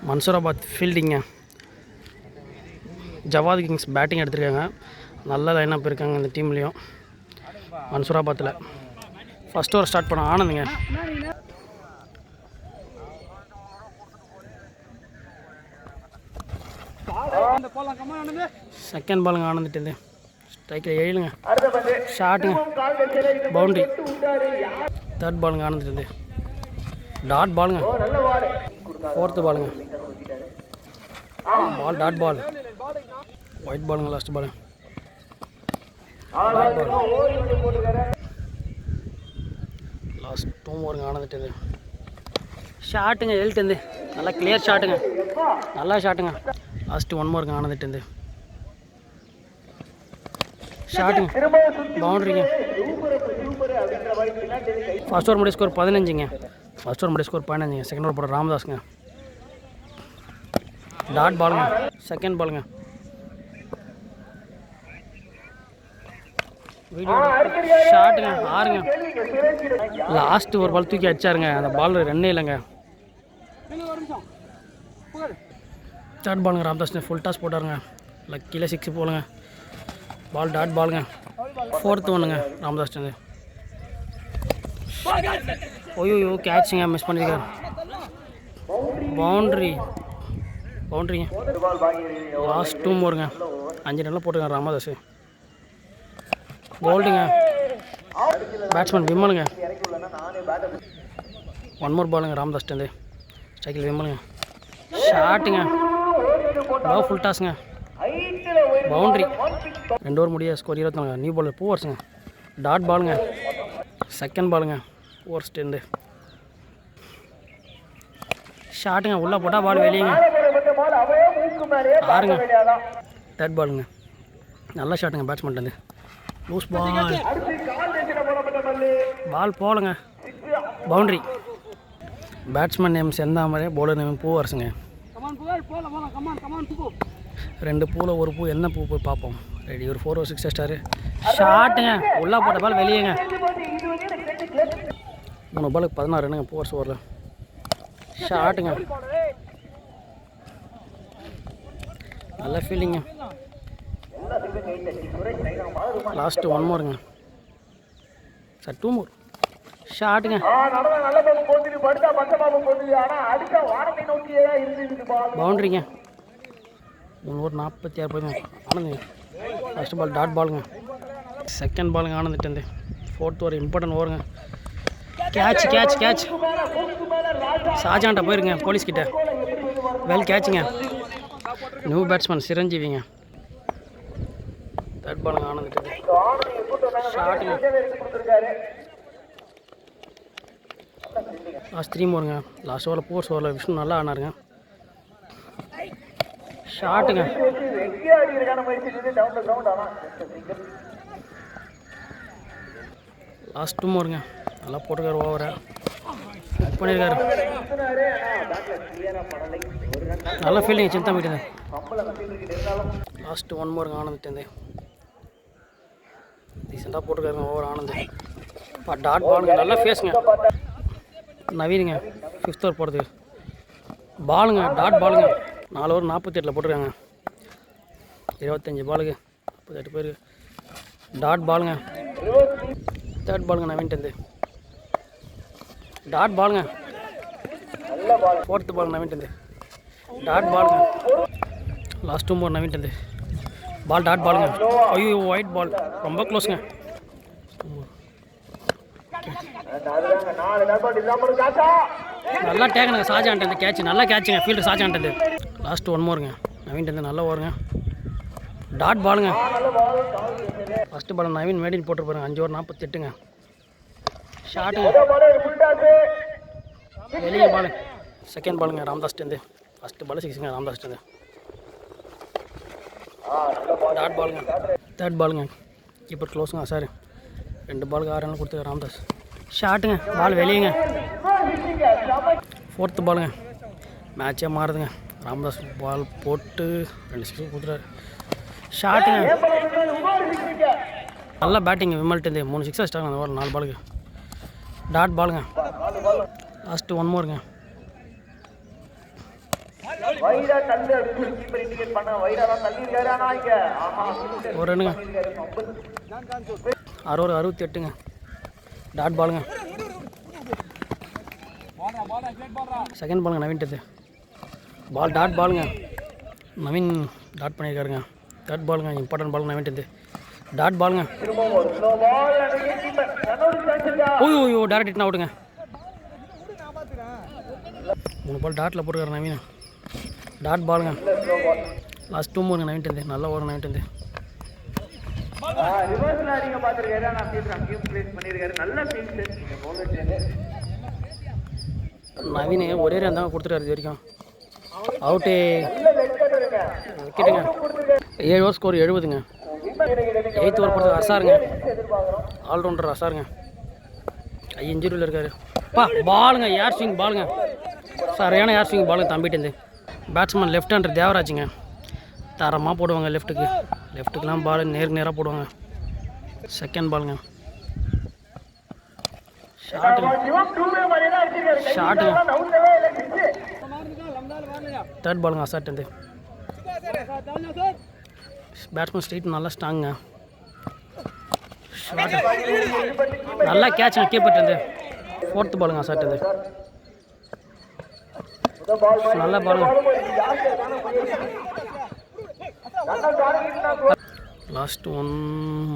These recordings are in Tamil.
மன்சூராபாத் ஃபீல்டிங்க. ஜவாத் கிங்ஸ் பேட்டிங் எடுத்திருக்காங்க. நல்ல லைனப் இருக்காங்க இந்த டீம்லேயும். மன்சூராபாத்தில் ஃபஸ்ட் ஓவர் ஸ்டார்ட் பண்ண ஆனந்துங்க. செகண்ட் பாலுங்க ஆனந்துட்டு ஸ்ட்ரைக்கில் 7ங்க. ஷாட்டுங்க, பவுண்ட்ரி. தேர்ட் பாலுங்க ஆனந்துட்டு டாட் பாலுங்க. ஃபோர்த்து பாலுங்க, பால் டாட் பால். ஒயிட் பாலுங்க, லாஸ்ட் பாலுங்க. லாஸ்ட் 2 ஓவருங்க ஆனந்துட்டு ஷாட்டுங்க. 7 நல்லா கிளியர் ஷாட்டுங்க, நல்லா ஷாட்டுங்க. லாஸ்ட் 1 ஓவருங்க ஆனந்துட்டு ஷாட்டுங்க, பவுண்ட்ரிங்க. ஃபர்ஸ்ட் ஓவர் முடிய ஸ்கோர் 15ங்க. ஃபர்ஸ்ட் ஓவர் முடிய ஸ்கோர் 15ங்க. செகண்ட் ஓவர் போட ராமதாஸுங்க. டாட் பாலுங்க, செகண்ட் பாலுங்க. ஷாட்டுங்க, 6ங்க. லாஸ்ட் ஒரு பால் தூக்கி அடிச்சாருங்க. அந்த பால் ரன்னே இல்லைங்க. தேர்ட் பாலுங்க ராமதாஸ் ஃபுல் டாஸ் போட்டாருங்க. லக்கியில் 6 போலுங்க. பால் டாட் பாலுங்க. ஃபோர்த்து ஒன்றுங்க ராமதாஸ். ஓய்யோ கேட்சுங்க, மிஸ் பண்ணியிருக்காரு. பவுண்ட்ரி, பவுண்ட்ரிங்க. லாஸ்ட் 2 ஓவருங்க. 5 ரன்னில் போட்டுருக்காங்க ராமதாஸ். போல்டுங்க, பேட்ஸ்மேன் விமலுங்க. 1 மோர் பாலுங்க ராமதாஸ். ஸ்ட்ரைக்கில் விமலுங்க. ஷாட்டுங்க, லோ ஃபுல் டாஸுங்க, பவுண்ட்ரி. 2 ஓவர் முடிய ஸ்கோர் 24. நியூ பாலர் பூவர்ஸுங்க. டாட் பாலுங்க, செகண்ட் பாலுங்க. பூவர்ஸ் 10. ஷாட்டுங்க, உள்ளே போட்டால் பால் வெளியேங்க. 6ங்க. தேர்ட் பாலுங்க. நல்ல ஷாட்டுங்க பேட்ஸ்மேன். லூஸ் பால், பால் போலங்க, பவுண்ட்ரி. பேட்ஸ்மேன் நேம் செந்தாமரை, பவுலர் நேம் பூவரசுங்க. 2 பூவில் 1 பூ, என்ன பூ போய் பார்ப்போம். ரெடி, ஒரு 4 ஓவர் 6 ஸ்டாரு. ஷாட்டுங்க, உள்ளே போட்ட பால் வெளியேங்க. 3 பாலுக்கு 16 ரன்னுங்க பூவர்ஸ் ஓவரில். ஷாட்டுங்க, நல்ல ஃபீலிங்க. லாஸ்ட் 1 மோருங்க சார், 2 மோர். ஷாட்டுங்க, பவுண்ட்ரிங்க. 3 ஓவர் 46 போதுங்க. ஆனந்துங்க. ஃபர்ஸ்ட் பால் டாட் பாலுங்க. செகண்ட் பாலுங்க ஆனந்துட்டு. ஃபோர்த் ஓவர் இம்பார்ட்டன்ட் ஓவருங்க. Catch catch catch. ஷாஜான்ட்ட போயிருங்க போலீஸ்கிட்ட. வெல் கேட்சுங்க. நியூ பேட்ஸ்மேன் சிரஞ்சீவிங்க. தேர்ட் பாலுங்க ஆனந்துட்டு. ஷாட்டுங்க, லாஸ்ட் 3 மோருங்க. லாஸ்ட் ஓவரில் ஃபோர்ஸ் ஓவரில் விஷ்ணு நல்லா ஆனாருங்க. ஷாட்டுங்க, லாஸ்ட் 2 மோருங்க. நல்லா போட்டுக்காரு ஓவரை, புக் பண்ணியிருக்காரு. நல்ல ஃபீல்டிங் சிந்தா மீட்டுங்க. லாஸ்ட் 1 மோருங்க ஆனந்துட்டு. ரீசெண்டாக போட்டுருக்காருங்க ஓவர் ஆனந்து. இப்போ டாட் பாலுங்க, நல்லா ஃபேஸுங்க. நவீனுங்க 5th ஓவர் போடுறதுக்கு. பாலுங்க, டாட் பாலுங்க. 4 ஓவர் 48 போட்டிருக்காங்க. 25 பாலுக்கு 38 பேருக்கு. டாட் பாலுங்க. தேர்ட் பாலுங்க நவீன்ட்டு. டாட் பாலுங்க. ஃபோர்த்து பால் நவீன்ட்டு. டாட் பாலுங்க. லாஸ்ட் 2 மோர் நவீன்ட்டு. பால் டாட் பாலுங்க. ஐயோ ஒயிட் பால், ரொம்ப க்ளோஸுங்க. நல்லா டேக்குங்க ஷாஜான்ட்டு. கேட்ச், நல்லா கேட்சுங்க ஃபீல்டு ஷாஜான்ட்டு. லாஸ்ட் 1 மோருங்க நவீன்ட்டு. நல்லா ஓவருங்க. டாட் பாலுங்க. ஃபஸ்ட்டு பால் நவீன் மேடின் போட்டுருப்பாருங்க. 5 ஓவர் 48ங்க. ஷாட்டுங்க, வெளியே பாலு. செகண்ட் பாலுங்க ராமதாஸ்ட்டு. ஃபஸ்ட்டு பால் 6ங்க ராமதாஸ்ட்டு. டாட் பாலுங்க. தேர்ட் பாலுங்க. கீப்பர் க்ளோஸுங்க சார். 2 பாலுக்கு 6 ரன் கொடுத்துருக்காரு ராமதாஸ். ஷாட்டுங்க, பால் வெளியேங்க. ஃபோர்த்து பாலுங்க. மேட்சே மாறுதுங்க. ராமதாஸ் பால் போட்டு 2 6 கொடுத்துறாரு. ஷாட்டுங்க, நல்லா பேட்டிங் விமல்ட்டு. 3 6 அடிச்சிட்டாங்க அந்த ஓவர் 4 பாலுக்கு. டாட் பாலுங்க. லாஸ்ட்டு 1 மோருங்க. ஒரு ரன்னுங்க. 68ங்க. டாட் பாலுங்க. செகண்ட் பாலுங்க நவீன்ட்டு. பால் டாட் பாலுங்க. நவீன் டாட் பண்ணியிருக்காருங்க. தேர்ட் பாலுங்க. இம்பார்ட்டன்ட் பாலுங்க நவீன்ட்டு. டாட் பாலுங்க. ஓய்யோ டேரக்ட் ஹிட்னா அவுட்டுங்க. 3 பால் டாட்டில் போட்டுருக்காரு நவீன். டாட் பாலுங்க. லாஸ்ட் 2 மூணுங்க நவீன்ட்டு. நல்ல ஓவர் நவீன்ட்டு. நவீன் ஒரே ரன் தான் கொடுத்துருக்காரு இது வரைக்கும். அவுட்டு விக்கெட்டுங்க. 7 ஓவர் ஸ்கோர் 70ங்க. 8th ஓவர் போடுறது அசாருங்க. ஆல்ரவுண்டர் அசாருங்க. இன்ஜுரியில் இருக்காரு. பாலுங்க ஏர் ஸ்விங் பாலுங்க. சரியான ஏர் ஸ்விங் பாலுங்க தம்பிட்டு. பேட்ஸ்மேன் லெஃப்ட் ஹேண்டர் தேவராஜுங்க. தரமாக போடுவாங்க லெஃப்ட்டுக்கெலாம் பால் நேராக போடுவாங்க. செகண்ட் பாலுங்க. ஷாட்டுங்க. தேர்ட் பாலுங்க அசாட்டு. பேட்ஸ்மேன் ஸ்ட்ரீட் நல்லா ஸ்ட்ராங்குங்க. ஷாட்டு நல்லா கேட்சுங்க கீப்பர்ட்டு. 4th பாலுங்க அசாட்டு. நல்ல பாலுங்க. லாஸ்ட் 1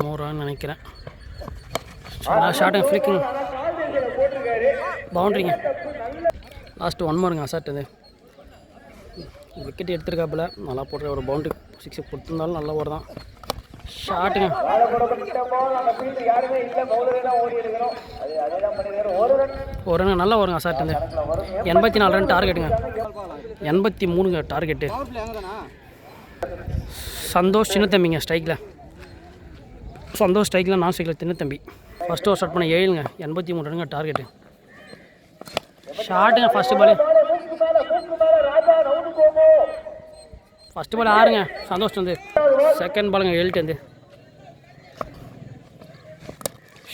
மோரான்னு நினைக்கிறேன். ஷாட்டுங்க ஃப்ளிக்கிங் பவுண்ட்ரிங்க. லாஸ்ட்டு 1 மோருங்க அசாட்டு. விக்கெட் எடுத்துருக்காப்புல நல்லா போடுற ஒரு பவுண்ட்ரி 6 கொடுத்துருந்தாலும் நல்ல ஓவர் தான். ஷாட்டுங்க. ஒரு ரன் நல்ல ஓவருங்க அசாட்டு. 84 ரன் டார்கெட்டுங்க. 83ங்க டார்கெட்டு. சந்தோஷ் சின்ன தம்பிங்க ஸ்ட்ரைக்கில். சந்தோஷ் ஸ்ட்ரைக்கில் நான் ஸ்ட்ரைக்கில் சின்ன தம்பி. ஃபஸ்ட் ஓவர் ஸ்டார்ட் பண்ண 7ங்க. 83 ரன்னுங்க டார்கெட்டு. ஷாட்டுங்க. ஃபஸ்ட்டு பால் 6ங்க சந்தோஷ் வந்து. செகண்ட் பாலுங்க 7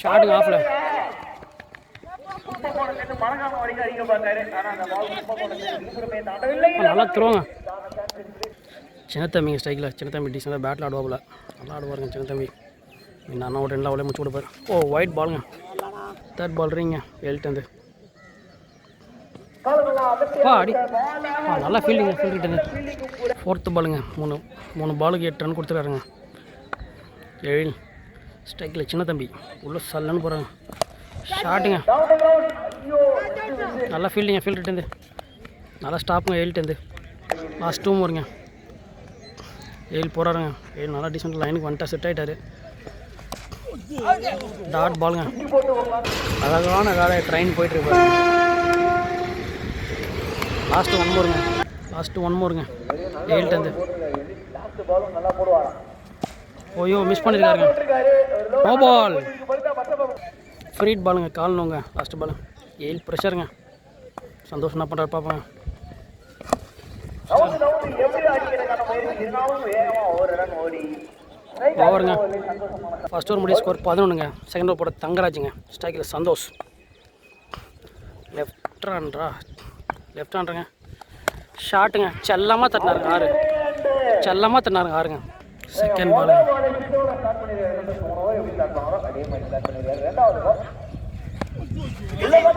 ஷாட்டுங்க ஆஃபில். நல்லா த்ரோங்க. சின்ன தம்பிங்க ஸ்ட்ரைக்கில். சின்ன தம்பி டீசெண்டாக பேட்டில் ஆடுவாப்புல. நல்லா ஆடுவாருங்க சின்ன தம்பி. இன்னும் ஒரு 2 அவளே முடிச்சு கொடுப்பாரு. ஒயிட் பாலுங்க. தேர்ட் பால் ரிங்க 7 அடி. நல்லா ஃபீல்டிங்க. 4th பாலுங்க. 3 பாலுக்கு 8 ரன் கொடுத்துருக்காருங்க. 7 ஸ்ட்ரைக்கில் சின்ன தம்பி உள்ள சல்லுன்னு போகிறாங்க. ஷாட்டுங்க. நல்லா ஃபீல்டிங்க. நல்லா ஸ்டாப்புங்க 7 லாஸ்ட் 2 வருங்க. 7 போகிறாருங்க. 7 நல்லா டீசெண்ட் லைனுக்கு வந்துட்டா செட் ஆகிட்டாரு. டாட் பாலுங்க. அழகான வேலை ட்ரெயின் போயிட்டுருக்கு. லாஸ்ட்டு 1 மோருங்க. 7 ஓய்யோ மிஸ் பண்ணியிருக்காருங்க. No ball. ஃப்ரீட் பாலுங்க. கால்னுங்க லாஸ்ட்டு பால். 7 ப்ரெஷருங்க. சந்தோஷம் என்ன பண்ணுறாரு பார்ப்பாங்க. ஓவருங்க. ஃபஸ்ட் ஓவர் முடிய ஸ்கோர் 11ங்க. செகண்ட் ஓவர் போட தங்கராஜுங்க. ஸ்ட்ரைக்கில் சந்தோஷ். லெஃப்ட் ஹேண்டருங்க. ஷாட்டுங்க. செல்லமாக தட்டினாருங்க 6ங்க. செகண்ட் பாலுங்க.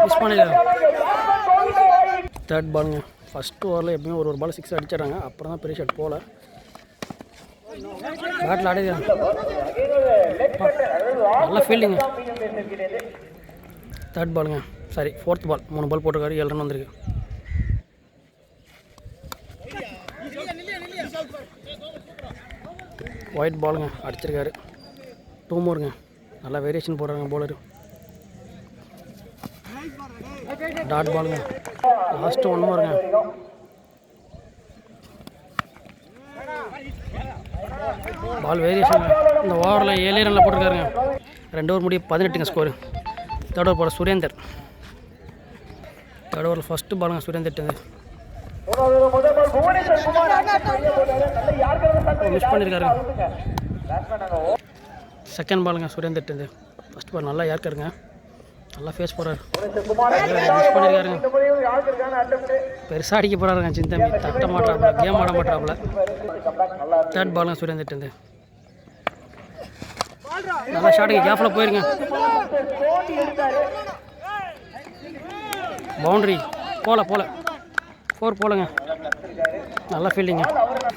மிஸ் பண்ணிடுறாங்க. தேர்ட் பாலுங்க. ஃபஸ்ட் ஓவரில் எப்பயுமே ஒரு பால் 6 அடிச்சிடறாங்க. அப்புறம் தான் பெரிய ஷாட் போகல. பேட்டில் ஆடிது. நல்லா ஃபீல்டிங்க. தேர்ட் பாலுங்க. சாரி 4th பால். 3 பால் போட்டிருக்காரு. 7 ரன் வந்திருக்கு. ஒயிட் பாலுங்க அடிச்சிருக்காரு. 2 மோருங்க. நல்லா வேரியேஷன் போடுறாங்க போலரு. டாட் பாலுங்க. லாஸ்ட்டு 1 மோருங்க. பால் வேரியேஷன். இந்த ஓவரில் 7 ரனில் போட்டிருக்காருங்க. 2 ஓவர் முடிய 18ங்க ஸ்கோரு. தேர்ட் ஓவர் போட சுரேந்தர். தேர்ட் ஓவரில் ஃபஸ்ட்டு பாலுங்க சுரேந்தர். மிஸ் பண்ணியிருக்காருங்க. செகண்ட் பாலுங்க சுரேந்தர். ஃபஸ்ட் பால் நல்லா யாருக்காருங்க. நல்லா ஃபேஸ் போகிறாரு, மிஸ் பண்ணியிருக்காருங்க. பெருசாக அடிக்க போகிறாருங்க சின்தம்பி. தட்ட மாட்டாப்புல, கேம் ஆட மாட்டாப்புல. தேர்ட் பாலுங்க சுரேந்தர்ட்டு. நல்லா ஷாட்டுங்க, கேப்பில் போயிருங்க. பவுண்ட்ரி போல 4 போலங்க. நல்லா ஃபீல்டிங்க.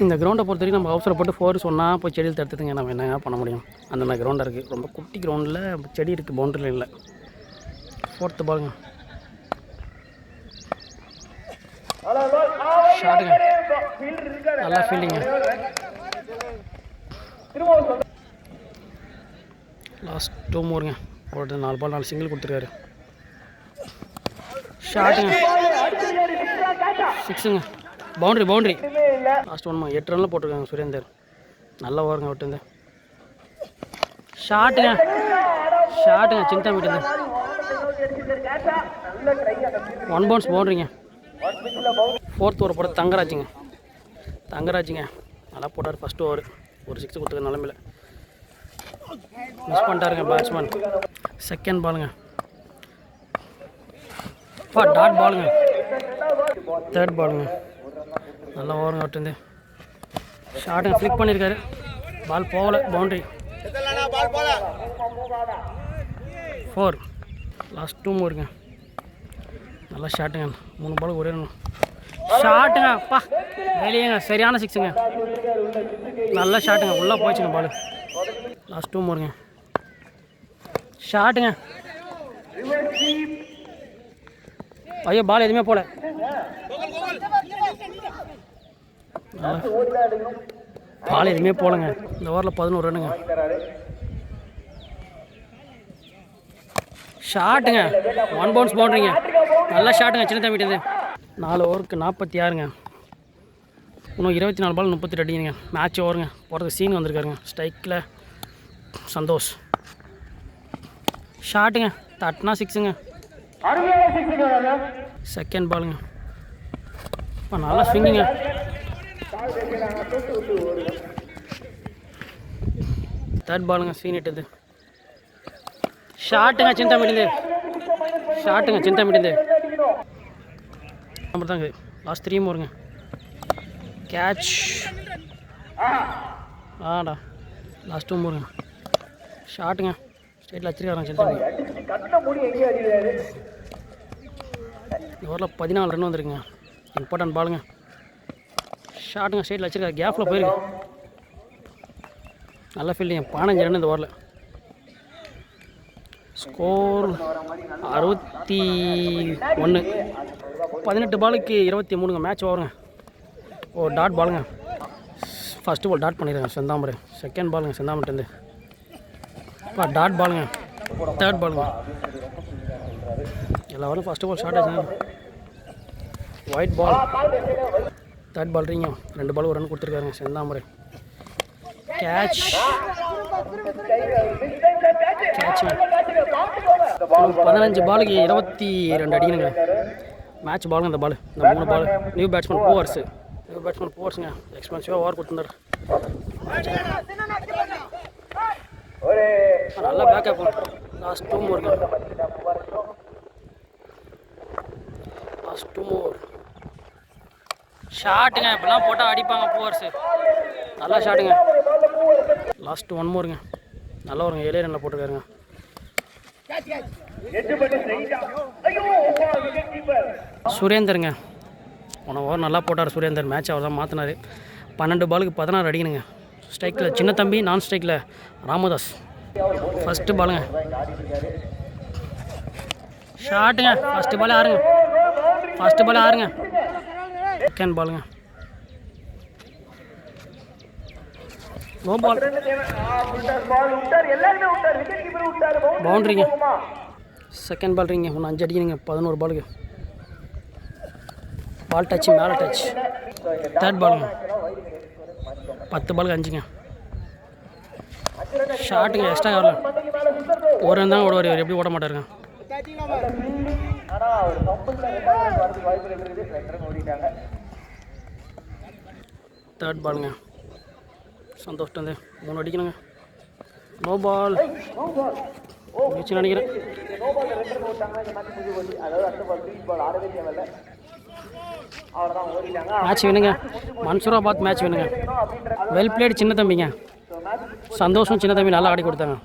இந்த கிரவுண்டை பொறுத்த வரைக்கும் நம்ம அவசரப்பட்டு 4 சொன்னால் போய் செடியில் தடுத்துதுங்க. நம்ம என்ன பண்ண முடியும்? அந்த மாதிரி கிரவுண்டாக இருக்குது. ரொம்ப குட்டி கிரவுண்டில் செடி இருக்குது, பவுண்டரியில் இல்லை. 4th பாலுங்க. ஷாட்டுங்க, நல்லா ஃபீல்டிங்க. லாஸ்ட் 2 மூருங்க. ஒரு 4 பால் 4 சிங்கிள் கொடுத்துருக்காரு. ஷாட்டுங்க, 6ங்க. பவுண்ட்ரி. லாஸ்ட் 1 8 ரனில் போட்டிருக்காங்க சுரேந்தர். நல்லா ஓவருங்க விட்டுருந்து. ஷாட்டுங்க சின்தம்பிட்டு. 1 பவுன்ஸ் பவுண்ட்ரிங்க. 4th ஓவர் போட தங்கராஜுங்க. நல்லா போட்டார் ஃபஸ்ட் ஓவர். ஒரு 6 கொடுத்துருக்க நிலமையில் மிஸ் பண்ணிட்டாருங்க பேட்ஸ்மேன். செகண்ட் பாலுங்க. டாட் பாலுங்க. தேர்ட் பாலுங்க. நல்லா ஓவருங்க விட்டுருந்து. ஷாட்டுங்க, ஃப்ளிக் பண்ணியிருக்காரு. பால் போகல, பவுண்ட்ரி. 4. லாஸ்ட் 2 மூருங்க. நல்லா ஷாட்டுங்க. 3 பாலுக்கு ஒரே ஷாட்டுங்க. வெளியேங்க, சரியான 6ங்க. நல்லா ஷாட்டுங்க, உள்ளே போயிடுச்சுங்க பால். லாஸ்ட் 2 மூருங்க. ஷாட்டுங்க. ஐயோ, பால் எதுவுமே போல. பால் எதுவுமே போலங்க. இந்த ஓவரில் 11 ரன்னுங்க. ஷாட்டுங்க, 1 பவுன்ஸ் பவுண்ட்ரிங்க. நல்லா ஷாட்டுங்க சின்னத்தம்பிட்டு. 4 ஓவருக்கு 46ங்க. இன்னும் 24 பால் 38 அடிங்க. மேட்ச் ஓவருங்க. போகிறதுக்கு சீன் வந்திருக்காருங்க. ஸ்ட்ரைக்கில் சந்தோஷ். ஷாட்டுங்க, தட்டினா 6ங்க. செகண்ட் பாலுங்க. நல்லா ஸ்விங்குங்க. தேர்ட் பாலுங்க. சீனிட்டது. ஷாட்டுங்க சின்னத்தம்பிட்டு. நம்பர் தாங்க. லாஸ்ட் 3 மூருங்க. கேட்ச். லாஸ்ட் 2 மூருங்க. ஷாட்டுங்க, ஸ்டேட்டில் வச்சிருக்காருங்க சின்னத்தம்பி. ஓவரில் 14 ரன் வந்துருக்குங்க. இம்பார்ட்டன்ட் பாலுங்க. ஷாட்டுங்க, ஸ்டேட்டில் வச்சிருக்காரு. கேப்பில் போயிருக்கு. நல்ல ஃபீல்டிங்க. 15 ரன் இந்த ஓவரில். ஸ்கோர் 61. 18 பாலுக்கு 23ங்க. மேட்ச் ஓவருங்க. டாட் பாலுங்க. ஃபஸ்ட்டு பால் டாட் பண்ணிடுறாங்க செந்தாமரை. செகண்ட் பாலுங்க செந்தாமரைட்டு. டாட் பாலுங்க. தேர்ட் பாலுங்க. எல்லா வாரம் ஃபஸ்ட்டு பால் ஷார்ட் ஆச்சுங்க. Wide ball. தேர்ட் பால் ரீங்க. 2 பால் 1 ரன் கொடுத்துருக்காருங்க செந்தாமரை. கேட்ச். 15 பாலுக்கு 22 அடிக்கணுங்க. மேட்ச் பாலுங்க இந்த பால். இந்த 3 பால். நியூ பேட்ஸ்மேன் போவர்ஸுங்க. எக்ஸ்பென்சிவாக ஓவர் கொடுத்துருந்தார். நல்லா பேக்கப். லாஸ்ட் 2 மூருங்க. ஷாட்டுங்க. இப்பெல்லாம் போட்டால் அடிப்பாங்க போவர்ஸு. நல்லா ஷாட்டுங்க. லாஸ்ட் 1 மூருங்க. நல்லா வருங்க. 7 ரனில் போட்டுருக்காருங்க. சுரேந்தருங்க. போன ஓவர் நல்லா போட்டார் சுரேந்தர். மேட்ச் அவர் தான் மாற்றினார். 12 பாலுக்கு 16 அடிக்கணுங்க. ஸ்ட்ரைக்கில் சின்ன தம்பி, நான் ஸ்ட்ரைக்கில் ராமதாஸ். ஃபஸ்ட்டு பாலுங்க. ஷாட்டுங்க. ஃபஸ்ட்டு பாலே ஆறுங்க. செகண்ட் பாலுங்க. No ball. பவுண்ட்ரிங்க. செகண்ட் பால் ரீங்க. ஒன்று 5 அடிக்கணுங்க. 11 பாலுக்கு. பால் டச்சு, மேலே டச். தேர்ட் பாலுங்க. 10 பாலுக்கு 5ங்க. ஷாட்டுங்க. எக்ஸ்ட்ரா வரல. ஒரு ரன் தான் ஓடுவார். எப்படி ஓட மாட்டாருங்க. தேர்ட் பாலுங்க. சந்தோஷம் வந்து 3 அடிக்கணுங்க. No ball. நினைக்கிறேன். மேட்ச் வேணுங்க. மன்சூராபாத் மேட்ச் வேணுங்க. வெல் பிளேடு சின்ன தம்பிங்க. சந்தோஷம் சின்ன தம்பி நல்லா ஆடி கொடுத்தாங்க.